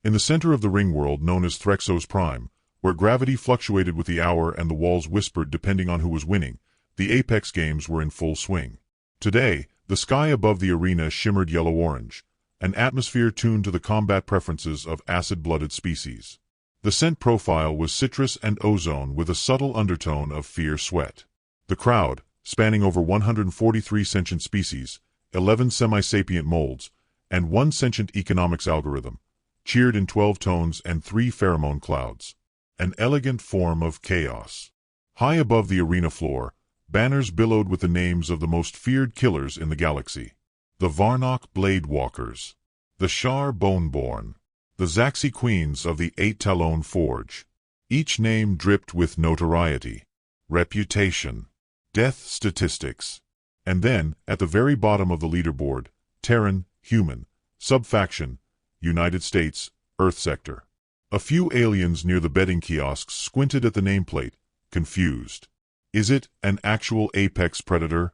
In the center of the ring world known as Threxos Prime, where gravity fluctuated with the hour and the walls whispered depending on who was winning, the Apex games were in full swing. Today, the sky above the arena shimmered yellow-orange, an atmosphere tuned to the combat preferences of acid-blooded species. The scent profile was citrus and ozone with a subtle undertone of fear sweat. The crowd, spanning over 143 sentient species, 11 semi-sapient molds, and one sentient economics algorithm, cheered in 12 tones and 3 pheromone clouds. An elegant form of chaos. High above the arena floor, banners billowed with the names of the most feared killers in the galaxy. The Varnock Blade Walkers, the Shar Boneborn, the Zaxi Queens of the Eight Talon Forge. Each name dripped with notoriety, reputation, death statistics. And then, at the very bottom of the leaderboard, Terran, Human, Subfaction, United States, Earth Sector. A few aliens near the betting kiosks squinted at the nameplate, confused. Is it an actual apex predator?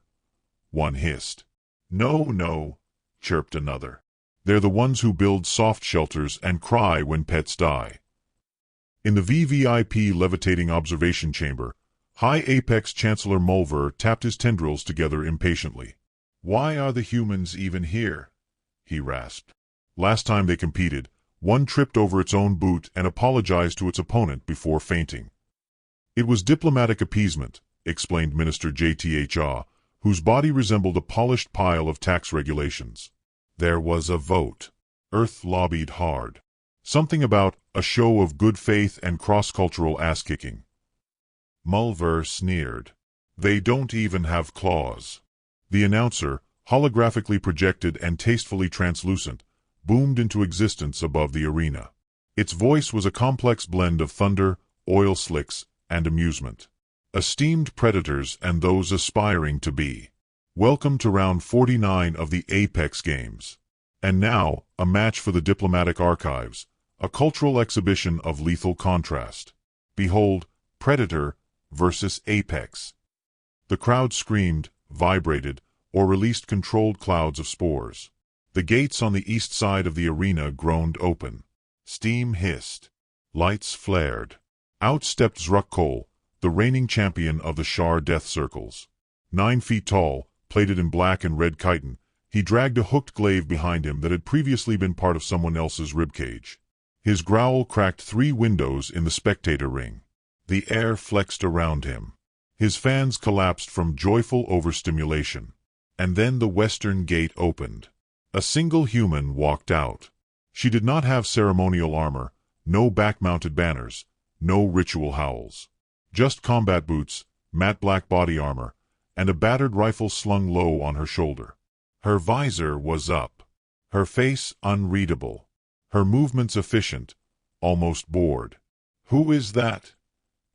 One hissed. No, chirped another. They're the ones who build soft shelters and cry when pets die. In the VVIP levitating observation chamber, High Apex Chancellor Mulver tapped his tendrils together impatiently. Why are the humans even here? He rasped. Last time they competed, one tripped over its own boot and apologized to its opponent before fainting. It was diplomatic appeasement, explained Minister J.T.H. Ah, whose body resembled a polished pile of tax regulations. There was a vote. Earth lobbied hard. Something about a show of good faith and cross-cultural ass-kicking. Mulver sneered. They don't even have claws. The announcer, holographically projected and tastefully translucent, boomed into existence above the arena. Its voice was a complex blend of thunder, oil slicks, and amusement. Esteemed predators and those aspiring to be. Welcome to round 49 of the Apex Games. And now, a match for the diplomatic archives, a cultural exhibition of lethal contrast. Behold, Predator versus Apex. The crowd screamed, vibrated, or released controlled clouds of spores. The gates on the east side of the arena groaned open. Steam hissed. Lights flared. Out stepped Zrukkol, the reigning champion of the Shar death circles. 9 feet tall, plated in black and red chitin, he dragged a hooked glaive behind him that had previously been part of someone else's ribcage. His growl cracked 3 windows in the spectator ring. The air flexed around him. His fans collapsed from joyful overstimulation. And then the western gate opened. A single human walked out. She did not have ceremonial armor, no back-mounted banners, no ritual howls. Just combat boots, matte black body armor, and a battered rifle slung low on her shoulder. Her visor was up. Her face unreadable. Her movements efficient, almost bored. "Who is that?"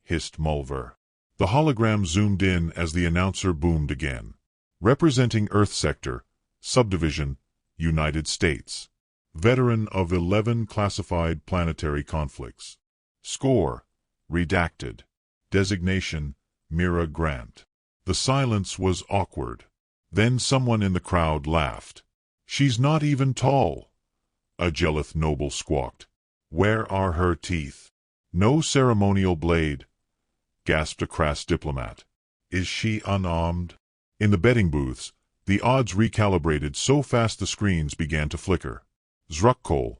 hissed Mulver. The hologram zoomed in as the announcer boomed again. Representing Earth Sector, Subdivision, United States. Veteran of 11 classified planetary conflicts. Score, redacted. Designation, Mira Grant. The silence was awkward. Then someone in the crowd laughed. "She's not even tall," a Jelith noble squawked. "Where are her teeth?" "No ceremonial blade," gasped a crass diplomat. "Is she unarmed?" In the betting booths, the odds recalibrated so fast the screens began to flicker. Zrukkol,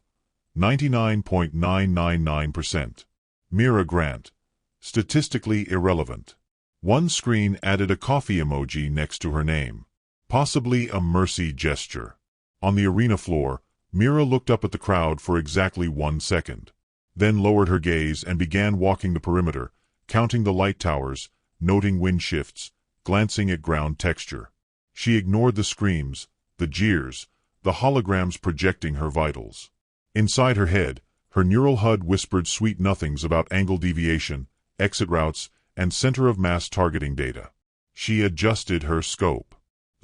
99.999%. Mira Grant, statistically irrelevant. One screen added a coffee emoji next to her name. Possibly a mercy gesture. On the arena floor, Mira looked up at the crowd for exactly 1 second. Then lowered her gaze and began walking the perimeter, counting the light towers, noting wind shifts, glancing at ground texture. She ignored the screams, the jeers, the holograms projecting her vitals. Inside her head, her neural HUD whispered sweet nothings about angle deviation, exit routes, and center of mass targeting data. She adjusted her scope.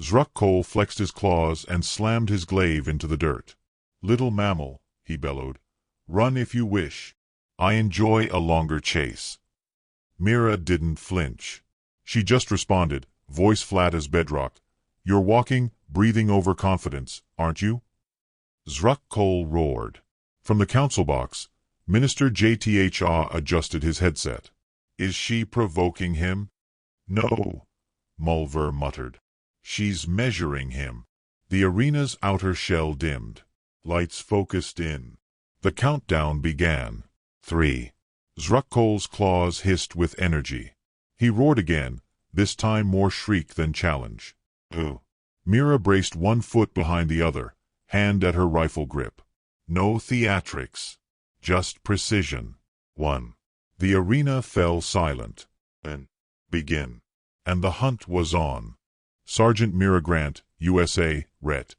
Zrukkol flexed his claws and slammed his glaive into the dirt. "Little mammal," he bellowed. "Run if you wish. I enjoy a longer chase." Mira didn't flinch. She just responded, voice flat as bedrock. "You're walking, breathing overconfidence, aren't you?" Zrukkol roared. From the council box, Minister JTHA adjusted his headset. Is she provoking him? No, Mulver muttered. She's measuring him. The arena's outer shell dimmed. Lights focused in. The countdown began. 3. Zrukkol's claws hissed with energy. He roared again, this time more shriek than challenge. Ugh. Mira braced one foot behind the other, hand at her rifle grip. No theatrics. Just precision. 1. The arena fell silent. Then, begin. And the hunt was on. Sergeant Mira Grant, USA, Ret.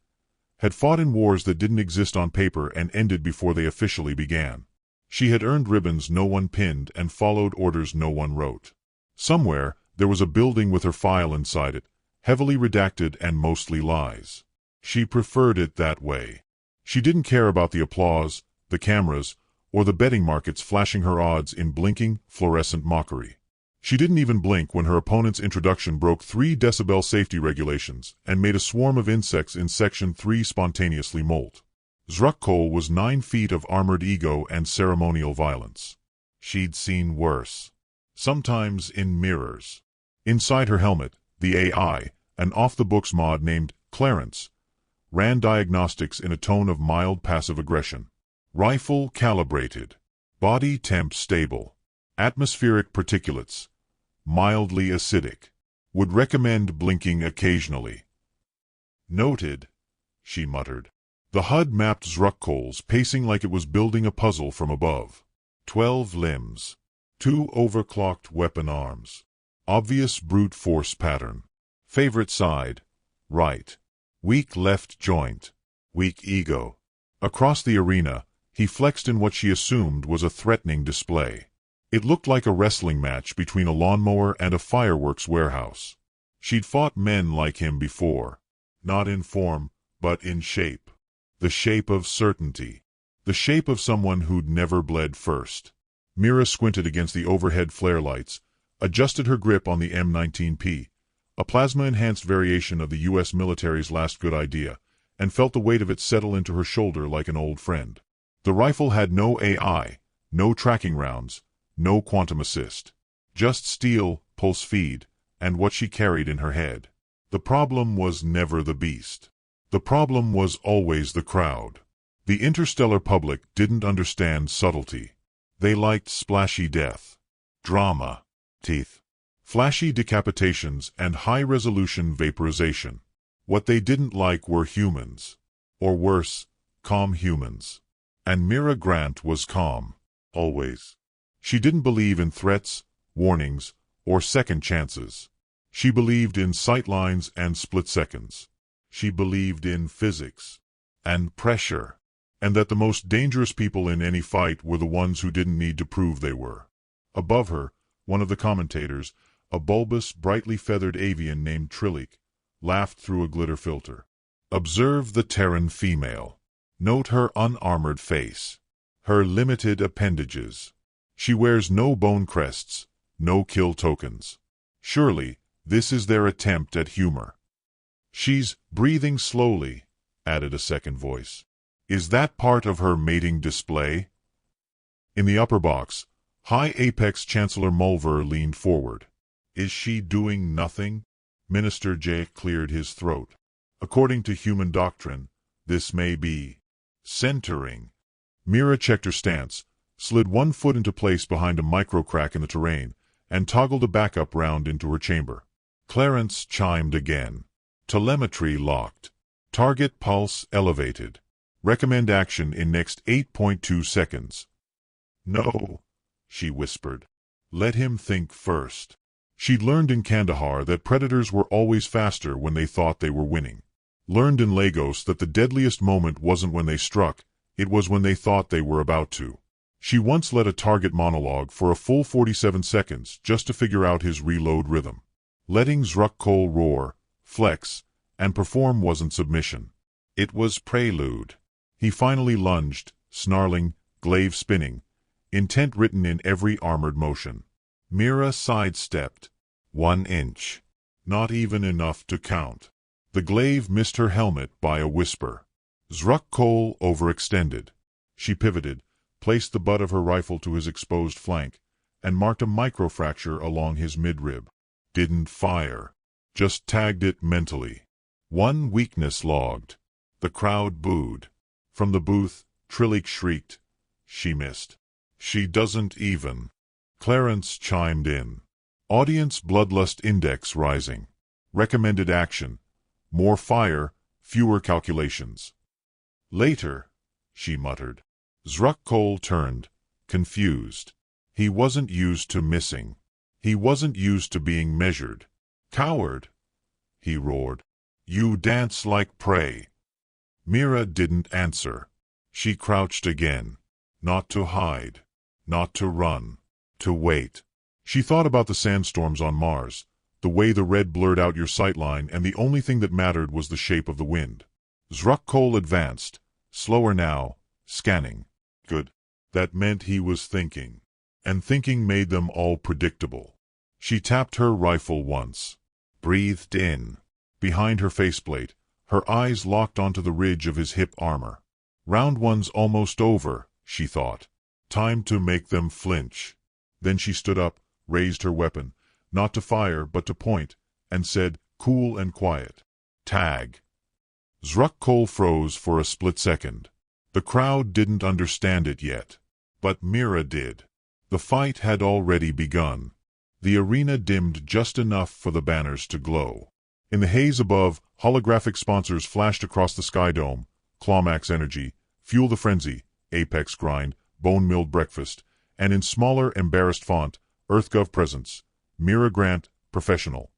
Had fought in wars that didn't exist on paper and ended before they officially began. She had earned ribbons no one pinned and followed orders no one wrote. Somewhere, there was a building with her file inside it, heavily redacted and mostly lies. She preferred it that way. She didn't care about the applause, the cameras, or the betting markets flashing her odds in blinking, fluorescent mockery. She didn't even blink when her opponent's introduction broke 3 decibel safety regulations and made a swarm of insects in Section 3 spontaneously molt. Zrukkol was 9 feet of armored ego and ceremonial violence. She'd seen worse. Sometimes in mirrors. Inside her helmet, the AI, an off-the-books mod named Clarence, ran diagnostics in a tone of mild passive aggression. Rifle calibrated. Body temp stable. Atmospheric particulates. Mildly acidic. Would recommend blinking occasionally. Noted, she muttered. The HUD mapped Zrukkol's pacing like it was building a puzzle from above. 12 limbs. 2 overclocked weapon arms. Obvious brute force pattern. Favorite side, right. Weak left joint. Weak ego. Across the arena, he flexed in what she assumed was a threatening display. It looked like a wrestling match between a lawnmower and a fireworks warehouse. She'd fought men like him before. Not in form, but in shape. The shape of certainty. The shape of someone who'd never bled first. Mira squinted against the overhead flare lights, adjusted her grip on the M19P, a plasma-enhanced variation of the U.S. military's last good idea, and felt the weight of it settle into her shoulder like an old friend. The rifle had no AI, no tracking rounds, no quantum assist. Just steel, pulse feed, and what she carried in her head. The problem was never the beast. The problem was always the crowd. The interstellar public didn't understand subtlety. They liked splashy death. Drama. Teeth. Flashy decapitations and high-resolution vaporization. What they didn't like were humans. Or worse, calm humans. And Mira Grant was calm. Always. She didn't believe in threats, warnings, or second chances. She believed in sightlines and split seconds. She believed in physics. And pressure. And that the most dangerous people in any fight were the ones who didn't need to prove they were. Above her, one of the commentators, a bulbous, brightly feathered avian named Trillik, laughed through a glitter filter. Observe the Terran female. Note her unarmored face. Her limited appendages. She wears no bone crests, no kill tokens. Surely, this is their attempt at humor. She's breathing slowly, added a second voice. Is that part of her mating display? In the upper box, High Apex Chancellor Mulver leaned forward. Is she doing nothing? Minister J cleared his throat. According to human doctrine, this may be centering. Mira checked her stance, slid one foot into place behind a micro-crack in the terrain, and toggled a backup round into her chamber. Clarence chimed again. Telemetry locked. Target pulse elevated. Recommend action in next 8.2 seconds. No, she whispered. Let him think first. She'd learned in Kandahar that predators were always faster when they thought they were winning. Learned in Lagos that the deadliest moment wasn't when they struck, it was when they thought they were about to. She once led a target monologue for a full 47 seconds just to figure out his reload rhythm. Letting Zrukkol roar, flex, and perform wasn't submission. It was prelude. He finally lunged, snarling, glaive spinning, intent written in every armored motion. Mira sidestepped. 1 inch. Not even enough to count. The glaive missed her helmet by a whisper. Zrukkol overextended. She pivoted, placed the butt of her rifle to his exposed flank, and marked a microfracture along his midrib. Didn't fire. Just tagged it mentally. One weakness logged. The crowd booed. From the booth, Trillik shrieked. She missed. She doesn't even. Clarence chimed in. Audience bloodlust index rising. Recommended action. More fire, fewer calculations. Later, she muttered. Zruck turned, confused. He wasn't used to missing. He wasn't used to being measured. Coward, he roared. You dance like prey. Mira didn't answer. She crouched again. Not to hide. Not to run. To wait. She thought about the sandstorms on Mars, the way the red blurred out your sightline, and the only thing that mattered was the shape of the wind. Zruck advanced, slower now, scanning. Good. That meant he was thinking. And thinking made them all predictable. She tapped her rifle once. Breathed in. Behind her faceplate, her eyes locked onto the ridge of his hip armor. Round one's almost over, she thought. Time to make them flinch. Then she stood up, raised her weapon, not to fire but to point, and said, cool and quiet, tag. Zruck froze for a split second. The crowd didn't understand it yet. But Mira did. The fight had already begun. The arena dimmed just enough for the banners to glow. In the haze above, holographic sponsors flashed across the sky dome. Clawmax Energy, Fuel the Frenzy, Apex Grind, Bone Milled Breakfast, and in smaller, embarrassed font, EarthGov Presence, Mira Grant, Professional.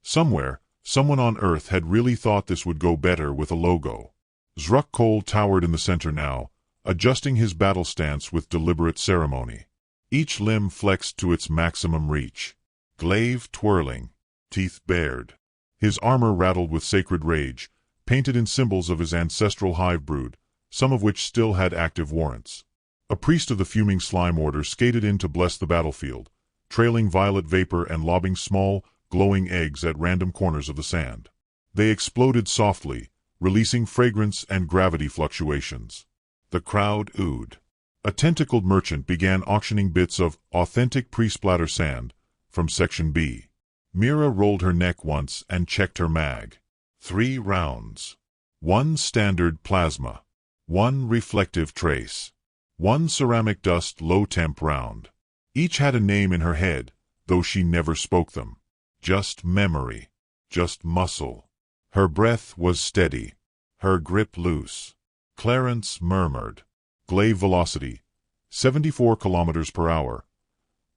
Somewhere, someone on Earth had really thought this would go better with a logo. Zruck towered in the center now, adjusting his battle stance with deliberate ceremony. Each limb flexed to its maximum reach. Glaive twirling, teeth bared. His armor rattled with sacred rage, painted in symbols of his ancestral hive brood, some of which still had active warrants. A priest of the fuming slime order skated in to bless the battlefield, trailing violet vapor and lobbing small, glowing eggs at random corners of the sand. They exploded softly, releasing fragrance and gravity fluctuations. The crowd oohed. A tentacled merchant began auctioning bits of authentic pre-splatter sand from Section B. Mira rolled her neck once and checked her mag. 3 rounds. 1 standard plasma. 1 reflective trace. 1 ceramic dust low-temp round. Each had a name in her head, though she never spoke them. Just memory. Just muscle. Her breath was steady. Her grip loose. Clarence murmured. Glaive velocity, 74 kilometers per hour.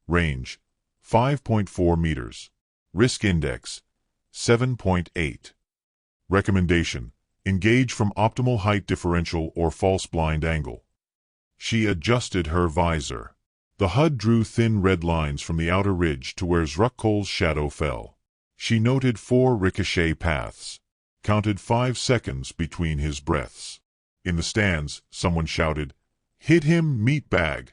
Range, 5.4 meters. Risk index, 7.8. Recommendation, engage from optimal height differential or false blind angle. She adjusted her visor. The HUD drew thin red lines from the outer ridge to where Zruck's shadow fell. She noted 4 ricochet paths. Counted 5 seconds between his breaths. In the stands, someone shouted, "Hit him, meatbag!"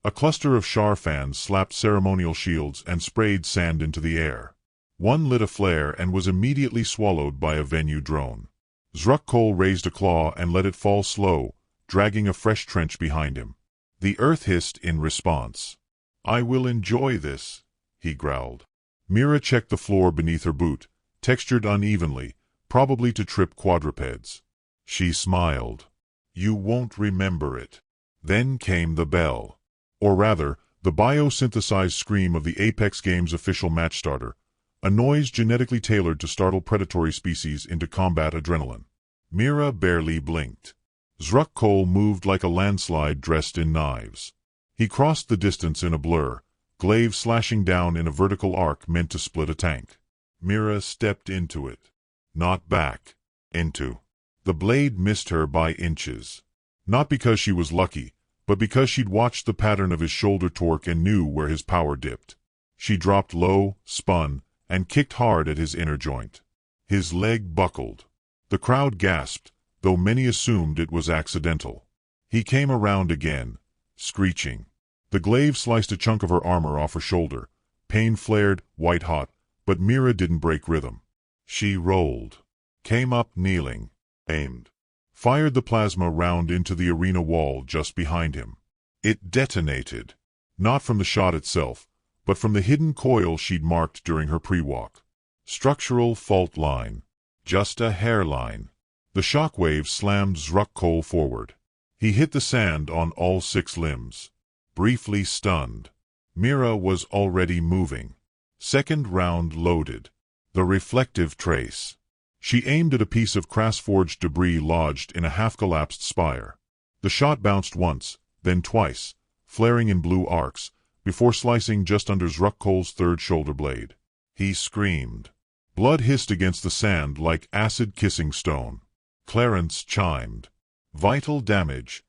A cluster of Shar fans slapped ceremonial shields and sprayed sand into the air. One lit a flare and was immediately swallowed by a venue drone. Zruck raised a claw and let it fall slow, dragging a fresh trench behind him. The earth hissed in response. "I will enjoy this," he growled. Mira checked the floor beneath her boot, textured unevenly, probably to trip quadrupeds. She smiled. "You won't remember it." Then came the bell. Or rather, the biosynthesized scream of the Apex Games official match starter, a noise genetically tailored to startle predatory species into combat adrenaline. Mira barely blinked. Zruck moved like a landslide dressed in knives. He crossed the distance in a blur, glaive slashing down in a vertical arc meant to split a tank. Mira stepped into it. Not back. Into. The blade missed her by inches. Not because she was lucky, but because she'd watched the pattern of his shoulder torque and knew where his power dipped. She dropped low, spun, and kicked hard at his inner joint. His leg buckled. The crowd gasped, though many assumed it was accidental. He came around again, screeching. The glaive sliced a chunk of her armor off her shoulder. Pain flared, white-hot, but Mira didn't break rhythm. She rolled. Came up kneeling. Aimed. fired the plasma round into the arena wall just behind him. It detonated. Not from the shot itself, but from the hidden coil she'd marked during her pre-walk. Structural fault line. Just a hairline. The shockwave slammed Zruck forward. He hit the sand on all 6 limbs. Briefly stunned. Mira was already moving. Second round loaded. The reflective trace. She aimed at a piece of crass-forged debris lodged in a half-collapsed spire. The shot bounced once, then twice, flaring in blue arcs, before slicing just under Zruck's third shoulder blade. He screamed. Blood hissed against the sand like acid-kissing stone. Clarence chimed. Vital damage.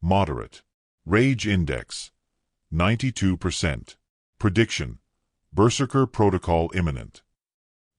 Moderate. Rage index. 92%. Prediction. Berserker protocol imminent.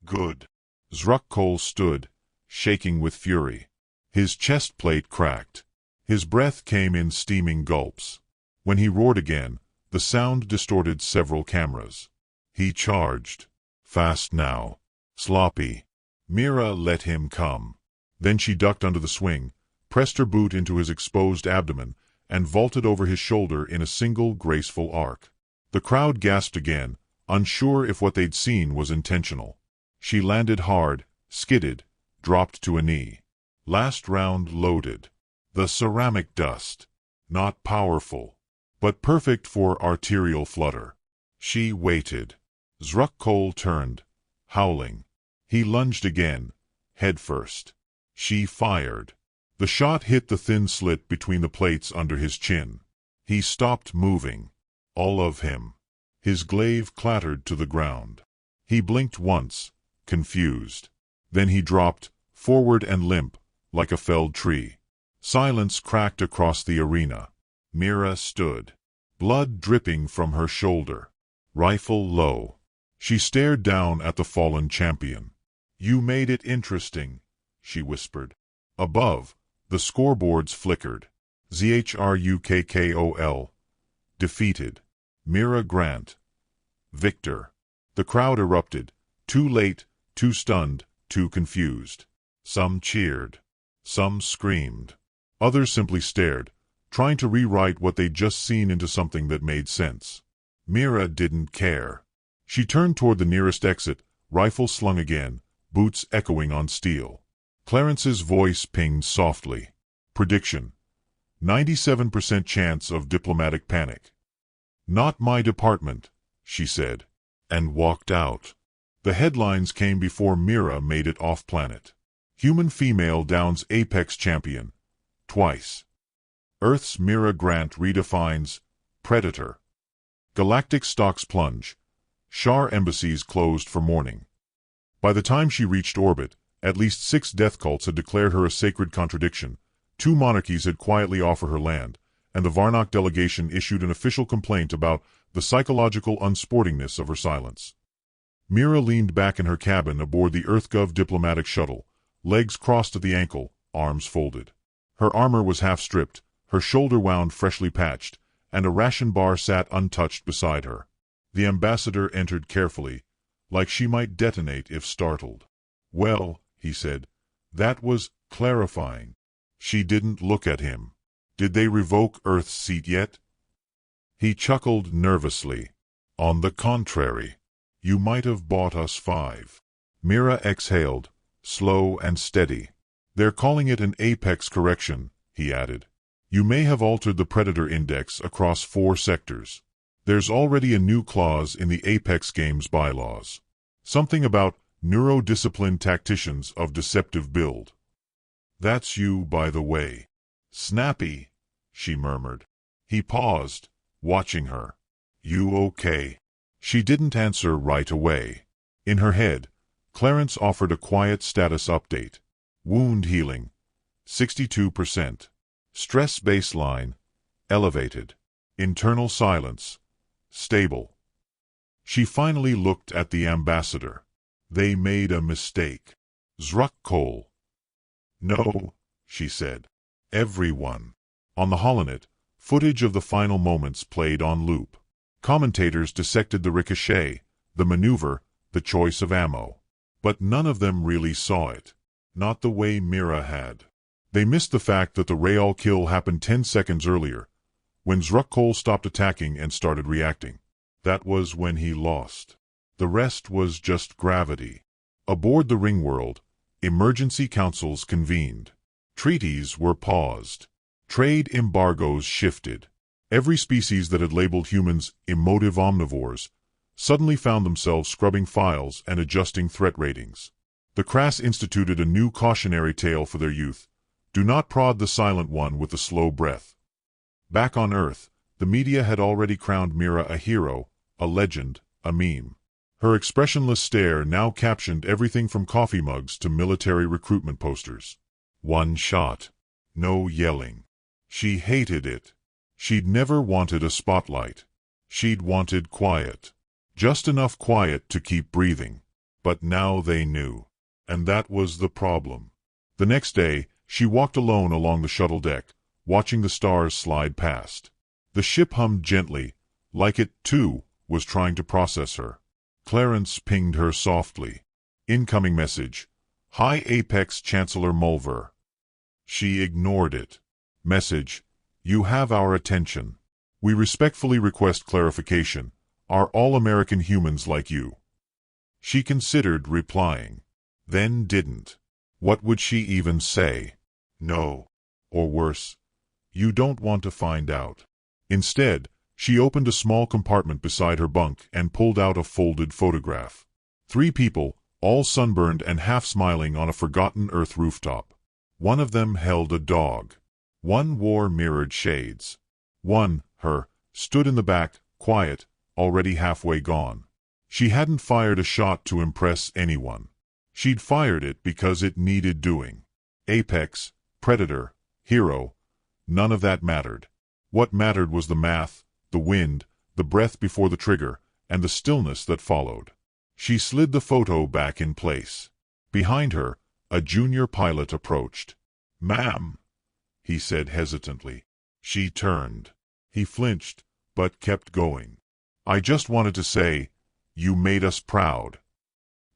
Good. Zruck stood, shaking with fury. His chest plate cracked. His breath came in steaming gulps. When he roared again, the sound distorted several cameras. He charged. Fast now. Sloppy. Mira let him come. Then she ducked under the swing, pressed her boot into his exposed abdomen, and vaulted over his shoulder in a single graceful arc. The crowd gasped again, unsure if what they'd seen was intentional. She landed hard, skidded, dropped to a knee. Last round loaded. The ceramic dust. Not powerful, but perfect for arterial flutter. She waited. Zruck turned, howling. He lunged again, head first. She fired. The shot hit the thin slit between the plates under his chin. He stopped moving. All of him. His glaive clattered to the ground. He blinked once, confused. Then he dropped, forward and limp, like a felled tree. Silence cracked across the arena. Mira stood. Blood dripping from her shoulder. Rifle low. She stared down at the fallen champion. "You made it interesting," she whispered. Above, the scoreboards flickered. ZHRUKKOL. Defeated. Mira Grant. Victor. The crowd erupted. Too late, too stunned, too confused. Some cheered. Some screamed. Others simply stared, trying to rewrite what they'd just seen into something that made sense. Mira didn't care. She turned toward the nearest exit, rifle slung again, boots echoing on steel. Clarence's voice pinged softly. Prediction. 97% chance of diplomatic panic. "Not my department," she said, and walked out. The headlines came before Mira made it off-planet. Human female downs apex champion. Twice. Earth's Mira Grant redefines predator. Galactic stocks plunge. Shar embassies closed for mourning. By the time she reached orbit, at least 6 death cults had declared her a sacred contradiction, 2 monarchies had quietly offered her land, and the Varnock delegation issued an official complaint about the psychological unsportingness of her silence. Mira leaned back in her cabin aboard the EarthGov diplomatic shuttle, legs crossed at the ankle, arms folded. Her armor was half-stripped, her shoulder wound freshly patched, and a ration bar sat untouched beside her. The ambassador entered carefully, like she might detonate if startled. "Well," he said, "that was clarifying." She didn't look at him. "Did they revoke Earth's seat yet?" He chuckled nervously. "On the contrary. You might have bought us 5. Mira exhaled, slow and steady. "They're calling it an apex correction," he added. "You may have altered the predator index across 4 sectors. There's already a new clause in the Apex Games bylaws. Something about neurodisciplined tacticians of deceptive build." "That's you, by the way." "Snappy," she murmured. He paused, watching her. "You okay?" She didn't answer right away. In her head, Clarence offered a quiet status update. Wound healing, 62%. Stress baseline, elevated. Internal silence, stable. She finally looked at the ambassador. "They made a mistake." Zruck. "No," she said. "Everyone." On the holonet, footage of the final moments played on loop. Commentators dissected the ricochet, the maneuver, the choice of ammo. But none of them really saw it. Not the way Mira had. They missed the fact that the Real kill happened 10 seconds earlier, when Zrukkol stopped attacking and started reacting. That was when he lost. The rest was just gravity. Aboard the Ringworld, emergency councils convened. Treaties were paused. Trade embargoes shifted. Every species that had labeled humans emotive omnivores suddenly found themselves scrubbing files and adjusting threat ratings. The Crass instituted a new cautionary tale for their youth. Do not prod the silent one with the slow breath. Back on Earth, the media had already crowned Mira a hero, a legend, a meme. Her expressionless stare now captioned everything from coffee mugs to military recruitment posters. One shot. No yelling. She hated it. She'd never wanted a spotlight. She'd wanted quiet. Just enough quiet to keep breathing. But now they knew. And that was the problem. The next day, she walked alone along the shuttle deck, watching the stars slide past. The ship hummed gently, like it, too, was trying to process her. Clarence pinged her softly. Incoming message. High Apex Chancellor Mulver. She ignored it. Message. You have our attention. We respectfully request clarification. Are all American humans like you? She considered replying. Then didn't. What would she even say? No. Or worse. You don't want to find out. Instead, she opened a small compartment beside her bunk and pulled out a folded photograph. 3 people, all sunburned and half-smiling on a forgotten Earth rooftop. One of them held a dog. One wore mirrored shades. One, her, stood in the back, quiet, already halfway gone. She hadn't fired a shot to impress anyone. She'd fired it because it needed doing. Apex, predator, hero, none of that mattered. What mattered was the math, the wind, the breath before the trigger, and the stillness that followed. She slid the photo back in place. Behind her, a junior pilot approached. "Ma'am," he said hesitantly. She turned. He flinched, but kept going. "I just wanted to say, you made us proud."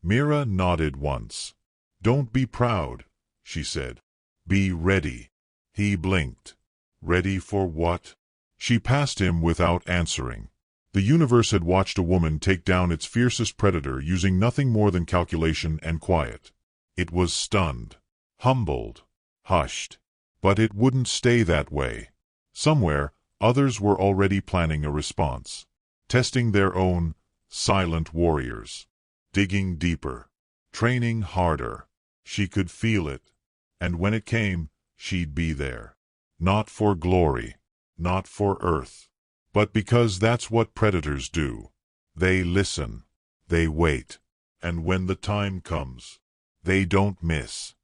Mira nodded once. "Don't be proud," she said. "Be ready." He blinked. Ready for what? She passed him without answering. The universe had watched a woman take down its fiercest predator using nothing more than calculation and quiet. It was stunned, humbled, hushed. But it wouldn't stay that way. Somewhere, others were already planning a response. Testing their own silent warriors. Digging deeper. Training harder. She could feel it. And when it came, she'd be there. Not for glory. Not for Earth. But because that's what predators do. They listen. They wait. And when the time comes, they don't miss.